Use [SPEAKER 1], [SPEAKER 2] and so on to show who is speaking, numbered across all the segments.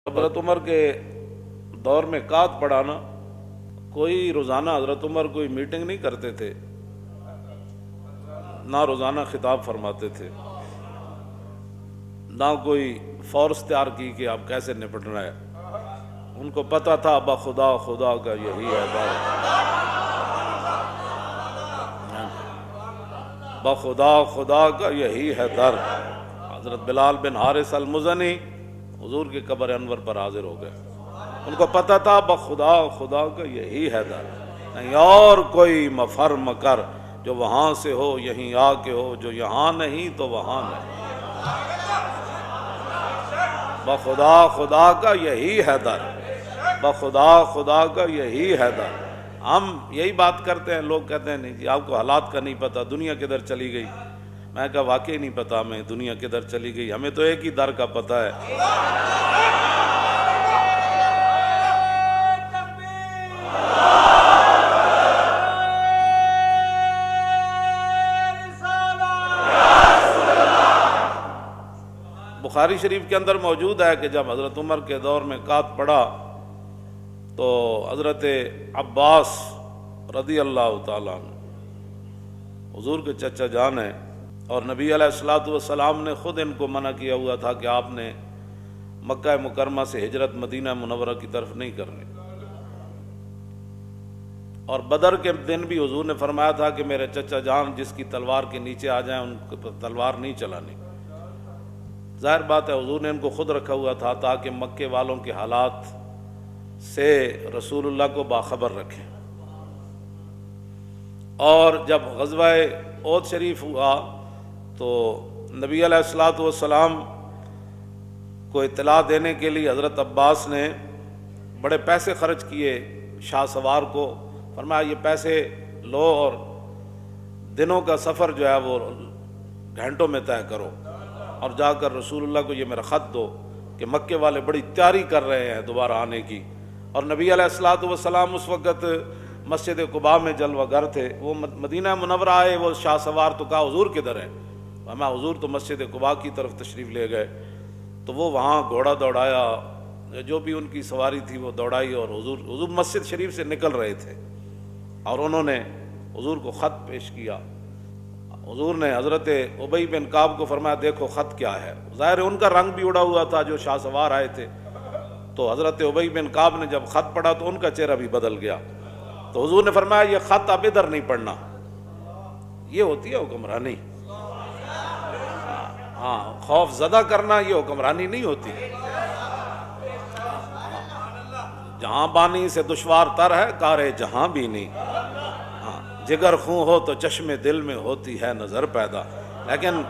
[SPEAKER 1] حضرت عمر کے دور میں قات پڑھانا، کوئی روزانہ حضرت عمر کوئی میٹنگ نہیں کرتے تھے، نہ روزانہ خطاب فرماتے تھے، نہ کوئی فورس تیار کی کہ اب کیسے نپٹنا ہے۔ ان کو پتہ تھا بخدا خدا کا یہی ہے در، بخدا خدا کا یہی ہے در۔ حضرت بلال بن حارث المزنی حضور کی قبر انور پر حاضر ہو گئے، ان کو پتہ تھا بخدا خدا کا یہی ہے در، نہیں اور کوئی مفر مکر، جو وہاں سے ہو یہیں آ کے ہو، جو یہاں نہیں تو وہاں نہیں، بخدا خدا کا یہی ہے در، بخدا خدا کا یہی ہے در۔ ہم یہی بات کرتے ہیں، لوگ کہتے ہیں نہیں جی آپ کو حالات کا نہیں پتہ، دنیا کدھر چلی گئی۔ میں کہا واقعی نہیں پتہ ہمیں دنیا کدھر چلی گئی، ہمیں تو ایک ہی در کا پتہ ہے۔ بخاری شریف کے اندر موجود ہے کہ جب حضرت عمر کے دور میں قات پڑا تو حضرت عباس رضی اللہ تعالیٰ عنہ حضور کے چچا جان ہیں، اور نبی علیہ الصلوۃ والسلام نے خود ان کو منع کیا ہوا تھا کہ آپ نے مکہ مکرمہ سے ہجرت مدینہ منورہ کی طرف نہیں کرنی، اور بدر کے دن بھی حضور نے فرمایا تھا کہ میرے چچا جان جس کی تلوار کے نیچے آ جائیں ان کو تلوار نہیں چلانی۔ ظاہر بات ہے حضور نے ان کو خود رکھا ہوا تھا تاکہ مکے والوں کے حالات سے رسول اللہ کو باخبر رکھیں۔ اور جب غزوہ احد شریف ہوا تو نبی علیہ الصلوۃ والسلام کو اطلاع دینے کے لیے حضرت عباس نے بڑے پیسے خرچ کیے شاہ سوار کو، فرمایا یہ پیسے لو اور دنوں کا سفر جو ہے وہ گھنٹوں میں طے کرو، اور جا کر رسول اللہ کو یہ میرا خط دو کہ مکے والے بڑی تیاری کر رہے ہیں دوبارہ آنے کی۔ اور نبی علیہ الصلوۃ والسلام اس وقت مسجد قباء میں جلوہ گر تھے، وہ مدینہ منورہ آئے، وہ شاہ سوار تو کہا حضور کدھر ہے؟ ہمیں حضور تو مسجد قباء کی طرف تشریف لے گئے، تو وہ وہاں گھوڑا دوڑایا، جو بھی ان کی سواری تھی وہ دوڑائی، اور حضور مسجد شریف سے نکل رہے تھے، اور انہوں نے حضور کو خط پیش کیا۔ حضور نے حضرت ابی بن کعب کو فرمایا دیکھو خط کیا ہے۔ ظاہر ہے ان کا رنگ بھی اڑا ہوا تھا جو شاہ سوار آئے تھے، تو حضرت ابی بن کعب نے جب خط پڑھا تو ان کا چہرہ بھی بدل گیا، تو حضور نے فرمایا یہ خط اب ادھر نہیں پڑھنا، یہ ہوتی ہے حکمرانی، ہاں خوف زدہ کرنا یہ حکمرانی نہیں ہوتی۔ جہاں بانی سے دشوار تر ہے کار جہاں بھی نہیں، جگر خوں ہو تو چشم دل میں ہوتی ہے نظر پیدا۔ لیکن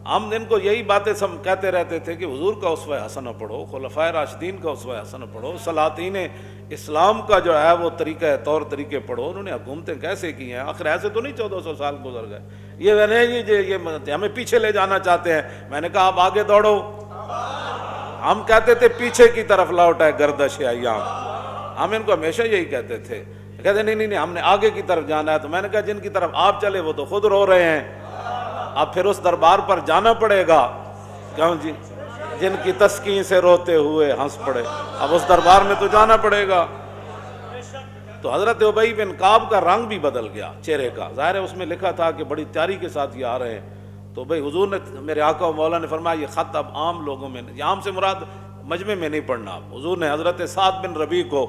[SPEAKER 1] ہم ان کو یہی باتیں سب کہتے رہتے تھے کہ حضور کا اسوہ حسنہ پڑھو، خلفائے راشدین کا اسوہ حسنہ پڑھو، سلاطین اسلام کا جو ہے وہ طریقہ طور طریقے پڑھو، انہوں نے حکومتیں کیسے کی ہیں، آخر ایسے تو نہیں 1400 سال گزر گئے، یہ ہمیں پیچھے لے جانا چاہتے ہیں۔ میں نے کہا آپ آگے دوڑو، ہم کہتے تھے پیچھے کی طرف لوٹ ہے گردش ایام، ہم ان کو ہمیشہ یہی کہتے تھے، کہتے نہیں ہم نے آگے کی طرف جانا ہے۔ تو میں نے کہا جن کی طرف آپ چلے وہ تو خود رو رہے ہیں، اب پھر اس دربار پر جانا پڑے گا، کیوں جی جن کی تسکین سے روتے ہوئے ہنس پڑے، اب اس دربار میں تو جانا پڑے گا۔ تو حضرت ابی بن کعب کا رنگ بھی بدل گیا چہرے کا، ظاہر ہے اس میں لکھا تھا کہ بڑی تیاری کے ساتھ یہ آ رہے ہیں۔ تو بھائی حضور نے میرے آقا و مولا نے فرمایا یہ خط اب عام لوگوں میں، عام سے مراد مجمع میں نہیں پڑھنا۔ حضور نے حضرت سعد بن ربیع کو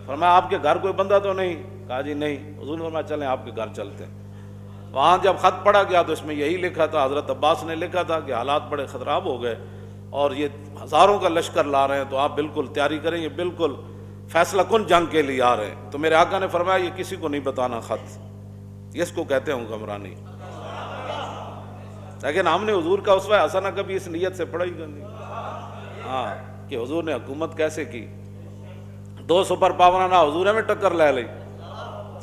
[SPEAKER 1] فرمایا آپ کے گھر کوئی بندہ تو نہیں؟ کہا جی نہیں۔ حضور نے فرمایا چلیں آپ کے گھر چلتے ہیں۔ وہاں جب خط پڑھا گیا تو اس میں یہی لکھا تھا، حضرت عباس نے لکھا تھا کہ حالات بڑے خراب ہو گئے اور یہ ہزاروں کا لشکر لا رہے ہیں، تو آپ بالکل تیاری کریں، یہ بالکل فیصلہ کن جنگ کے لیے آ رہے ہیں۔ تو میرے آقا نے فرمایا یہ کسی کو نہیں بتانا خط، اس کو کہتے ہیں حکمرانی۔ لیکن ہم نے حضور کا اسوہ حسنہ کبھی اس نیت سے پڑھا ہی نہیں، ہاں کہ حضور نے حکومت کیسے کی۔ 2 سپر پاور نہ حضور میں ٹکر لے لی،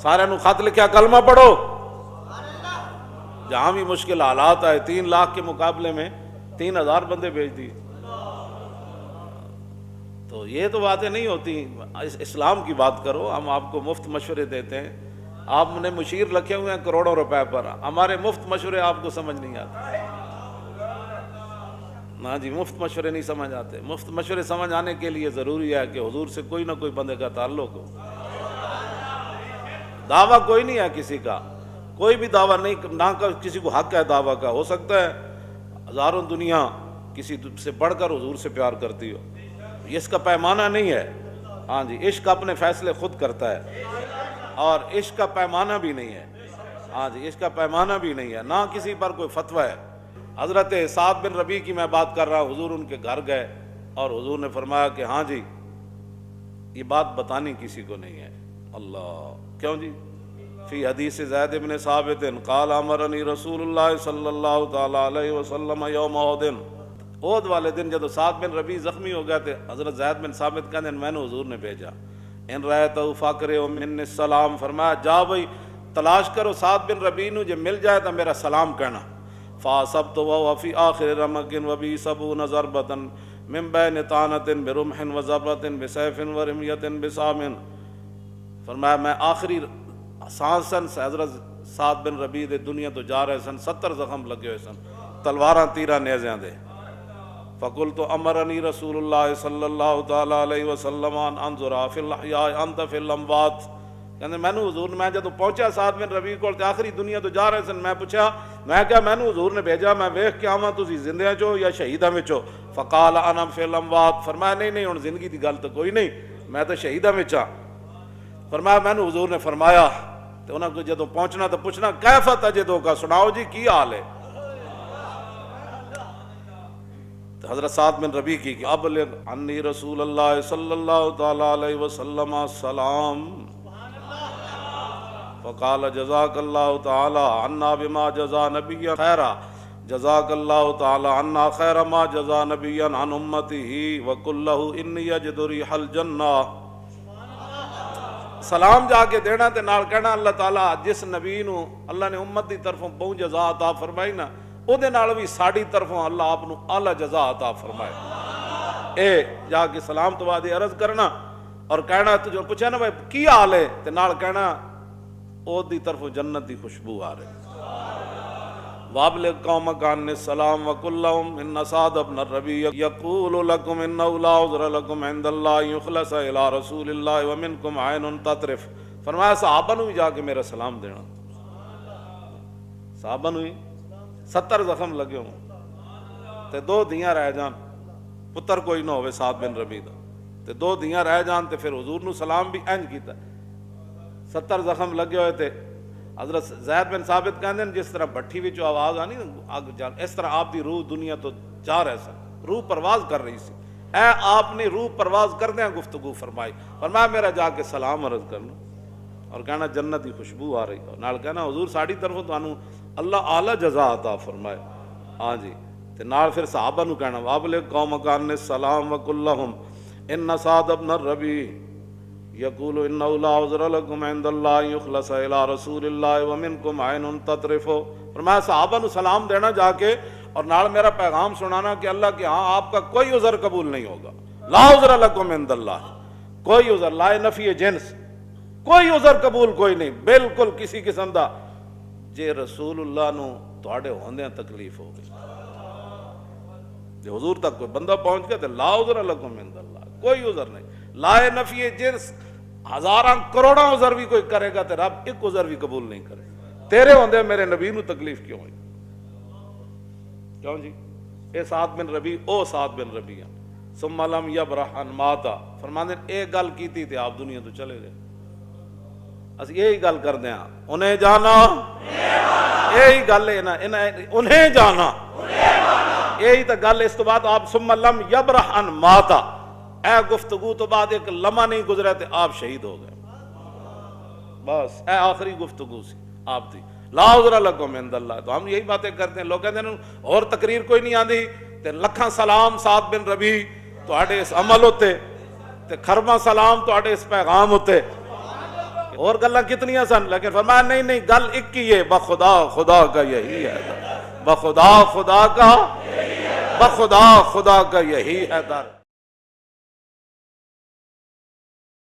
[SPEAKER 1] سارے نو خط لکھیا کلمہ پڑھو، جہاں بھی مشکل حالات آئے 3 لاکھ کے مقابلے میں 3000 بندے بھیج دی۔ تو یہ تو باتیں نہیں ہوتی، اسلام کی بات کرو، ہم آپ کو مفت مشورے دیتے ہیں، آپ نے مشیر رکھے ہوئے ہیں کروڑوں روپے پر، ہمارے مفت مشورے آپ کو سمجھ نہیں آتے۔ ہاں جی، مفت مشورے نہیں سمجھ آتے. مفت مشورے سمجھ آنے کے لیے ضروری ہے کہ حضور سے کوئی نہ کوئی بندے کا تعلق ہو. دعویٰ کوئی نہیں ہے کسی کا، کوئی بھی دعویٰ نہیں، نہ کسی کو حق ہے دعویٰ کا. ہو سکتا ہے ہزاروں دنیا کسی سے بڑھ کر حضور سے پیار کرتی ہو، یہ اس کا پیمانہ نہیں ہے. ہاں جی، عشق اپنے فیصلے خود کرتا ہے اور عشق کا پیمانہ بھی نہیں ہے. ہاں جی، عشق کا پیمانہ بھی نہیں ہے، نہ کسی پر کوئی فتویٰ ہے. حضرت سعد بن ربیع کی میں بات کر رہا ہوں، حضور ان کے گھر گئے اور حضور نے فرمایا کہ ہاں جی یہ بات بتانی کسی کو نہیں ہے. اللہ، کیوں جی؟ فی حدیث زید بن ثابت قال امرنی رسول اللہ صلی اللہ تعالی علیہ وسلم یوم احد. احد والے دن جب سعد بن ربیع زخمی ہو گئے تھے، حضرت زید بن ثابت کہتے ہیں میں نے حضور نے بھیجا، ان رأیتہ فاقرہ من السلام، فرمایا جا بھائی تلاش کرو سعد بن ربیع نو، جب مل جائے تو میرا سلام کہنا. فاصبت وهو في آخر رمق وبي 70 ضربة من بين طعنة برمح وضربة بسيف ورمية بسام. فرمایا میں آخری سانسن سے حضرت سعد بن ربیع دے دنیا تو جا رہے سن، 70 زخم لگے ہوئے سن، تلواراں تیراں نیزیاں دے. فقلت امرنی رسول اللہ صلی اللہ تعالی علیہ وسلم ان انظر فی الاحیاء انت فی الاموات. کہتے میں نے حضور، میں جب پہنچا سعد بن ربیع کو، آخری دنیا تو جا رہے سن، میں پوچھا میں کیا میں نے حضور نے بھیجا میں ویکھ کے آواں تسی زندے چو یا شہیداں وچ ہو؟ فقال انا فی الاموات. فرمایا نہیں ہن زندگی دی گل تو کوئی نہیں، میں تو شہیداں وچ ہاں. فرمایا میں نے حضور نے فرمایا تو انہاں کو جدوں پہنچنا تو پوچھنا کیف تجدو کا، سناؤ جی کی حال ہے. تو حضرت سعد بن ربیع کی کہ ابلغ عنی رسول اللہ صلی اللہ تعالی علیہ وسلم السلام. فقال جزاک اللہ تعالی عنا بما جزا نبی خیرا، جزاک اللہ تعالی عنا خیر ما جزا نبی عن امته وقل له انی اجد ریح الجنہ. سلام جا کے دینا تے نال کہنا اللہ تعالی جس نبی نو اللہ نے امت دی طرفوں بہت جزا عطا فرمائی نا، او دے نال بھی ساڈی طرفوں اللہ آپ نو اعلی جزا عطا فرمائے. اے جا کے سلام تو بعد عرض کرنا اور کہنا تو جو پوچھا نا بھائی کی حال ہے تے نال کہنا او دی طرفوں جنت دی خوشبو آ رہی. وابلغ قومک عنی السلام وقل لهم ان سعد بن الربیع یقول لکم انه لا عذر لکم عند اللہ یخلص الی رسول اللہ ومنکم عین تطرف. فرمایا صحابہ نو بھی جا کے میرا سلام دینا. صحابہ نو 70 زخم لگے ہوں تے 2 دیاں رہ جان، پتر کوئی نہ ہوئے سعد بن ربیع دا تے 2 دیاں رہ جان تے پھر حضور نو سلام بھی انج کیتا. 70 زخم لگے ہوئے تھے. حضرت زید بن ثابت کہندے ہیں جس طرح بھٹی وچ آواز آنی اس طرح آپ دی روح دنیا تو جا رہے سن، روح پرواز کر رہی سی. اے آپ نے روح پرواز کردیاں گفتگو فرمائی. فرمایا میرا جا کے سلام عرض کرنا اور کہنا جنت کی خوشبو آ رہی، اور نال کہنا حضور ساڈی طرفوں تانوں اللہ اعلی جزا عطا فرمائے. ہاں جی، تے نال پھر صحابہ نو کہنا وابلغ قومک عنی السلام وقل لهم ان سعد بن الربیع یقول انہ لا عذر لکم عند اللہ یخلص الی رسول اللہ ومنکم عین تطرف. فرمایا صحابہ نو سلام دینا جا کے اور نال میرا پیغام سنانا کہ اللہ کے ہاں آپ کا کوئی عذر قبول نہیں ہوگا. لا عذر لکم عند اللہ، کوئی عذر، لا نفی جنس، کوئی عذر قبول کوئی نہیں بالکل کسی قسم دا. جے رسول اللہ نو تواڈے ہوندیاں تکلیف ہو گئی، جے حضور تک کوئی بندہ پہنچ گیا تو لا عذر لکم عند اللہ، کوئی عذر نہیں. لا نفی جنس، ہزاراں کروڑاں عذر بھی کوئی کرے گا تو رب ایک عذر بھی قبول نہیں کرے. تیرے ہوندے میرے نبی نو تکلیف کیوں ہوئی؟ کیوں جی؟ اے سعد بن ربیع، او سعد بن ربیع ثم لم یبرح ان ماتا. فرماندے اے گل کیتی تے آپ دنیا تو چلے گئے. اس یہی گل کردے ہاں انہیں جانا، یہی گل ہے نا انہیں جانا، یہی تو گل. اس تو بعد آپ ثم لم یبرح ان ماتا، اے گفتگو تو بعد ایک لمحہ نہیں گزرا تے آپ شہید ہو گئے. بس اے آخری گفتگو سی آپ دی. لا عذر لکم عند اللہ. تو ہم یہی باتیں کرتے ہیں، لوگ کہتے ہیں اور تقریر کوئی نہیں آندی تے لکھاں سلام سعد بن ربیع تواڈے اس عمل ہوتے تے خرباں سلام تواڈے اس پیغام ہوتے، اور گلاں کتنیاں سن. لیکن فرمایا نہیں گل ایک ہی ہے، بخدا خدا کا یہی ہے، بخدا خدا کا، بخدا خدا کا یہی ہے در.